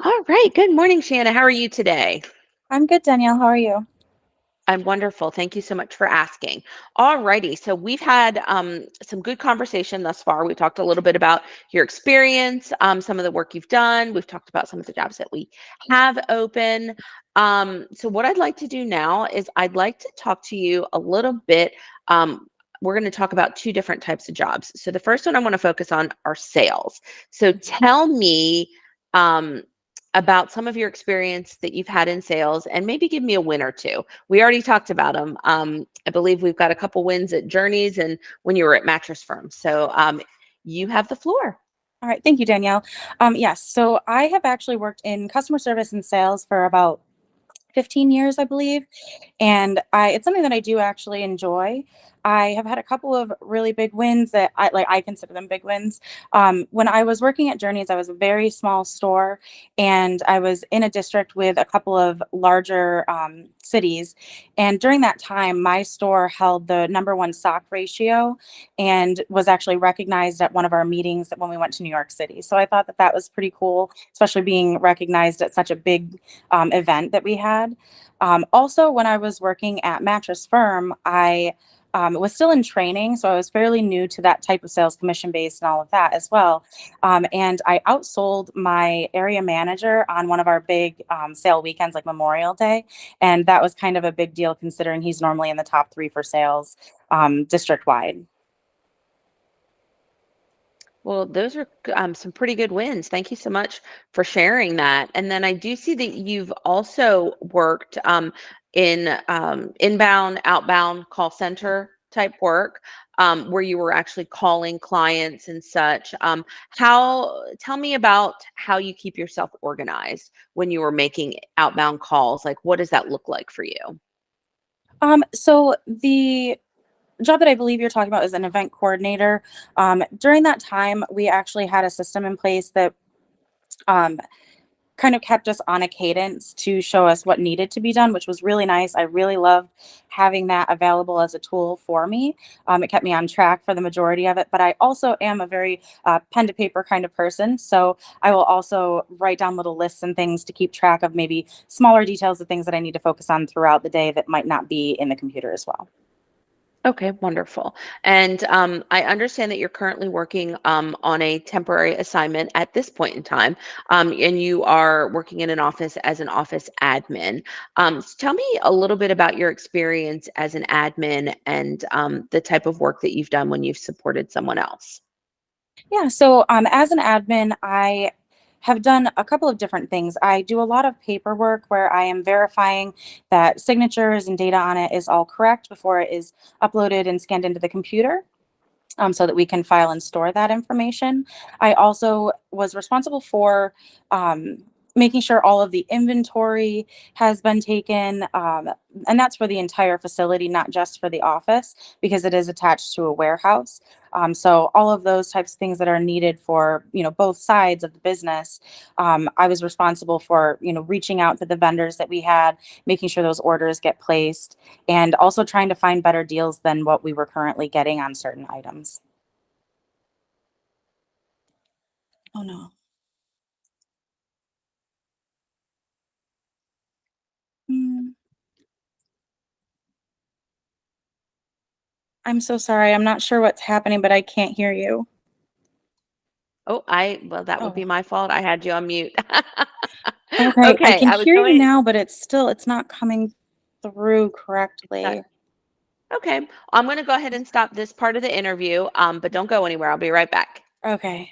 All right. Good morning, Shanna. How are you today? I'm good, Danielle. How are you? I'm wonderful. Thank you so much for asking. All righty. So we've had some good conversation thus far. We talked a little bit about your experience, some of the work you've done. We've talked about some of the jobs that we have open. So what I'd like to do now is I'd like to talk to you a little bit. Um, we're going to talk about two different types of jobs. So the first one I want to focus on are sales. So tell me. Um, about some of your experience that you've had in sales and maybe give me a win or two. We already talked about them. I believe we've got a couple wins at Journeys and when you were at Mattress Firm. So you have the floor. All right, thank you, Danielle. Yes, so I have actually worked in customer service and sales for about 15 years, I believe. And it's something that I do actually enjoy. I have had a couple of really big wins that I consider them big wins. When I was working at Journeys, I was a very small store, and I was in a district with a couple of larger cities. And during that time, my store held the number one stock ratio and was actually recognized at one of our meetings that when we went to New York City. So I thought that that was pretty cool, especially being recognized at such a big event that we had. Also, when I was working at Mattress Firm, I was still in training, so I was fairly new to that type of sales, commission based, and all of that as well. And I outsold my area manager on one of our big sale weekends, like Memorial Day, and that was kind of a big deal considering he's normally in the top three for sales district wide. Well, those are some pretty good wins. Thank you so much for sharing that. And then I do see that you've also worked in inbound, outbound call center type work where you were actually calling clients and such. Tell me about how you keep yourself organized when you were making outbound calls. Like, what does that look like for you? So the job that I believe you're talking about is an event coordinator. During that time, we actually had a system in place that um, kind of kept us on a cadence to show us what needed to be done, which was really nice. I really loved having that available as a tool for me. It kept me on track for the majority of it, but I also am a very pen to paper kind of person. So I will also write down little lists and things to keep track of maybe smaller details of things that I need to focus on throughout the day that might not be in the computer as well. Okay, wonderful. And I understand that you're currently working on a temporary assignment at this point in time, and you are working in an office as an office admin. So tell me a little bit about your experience as an admin and the type of work that you've done when you've supported someone else. Yeah, so as an admin, I have done a couple of different things. I do a lot of paperwork where I am verifying that signatures and data on it is all correct before it is uploaded and scanned into the computer. So that we can file and store that information. I also was responsible for um, making sure all of the inventory has been taken, and that's for the entire facility, not just for the office, because it is attached to a warehouse. So all of those types of things that are needed for both sides of the business, I was responsible for reaching out to the vendors that we had, making sure those orders get placed, and also trying to find better deals than what we were currently getting on certain items. Oh no. Mm, I'm so sorry. I'm not sure what's happening, but I can't hear you. Oh, well, that would be Oh, my fault. I had you on mute. okay. I Okay, can I was hear you going. now, but it's not coming through It's not. correctly. Okay, I'm going to go ahead and stop this part of the interview, but don't go anywhere. I'll be right back. Okay.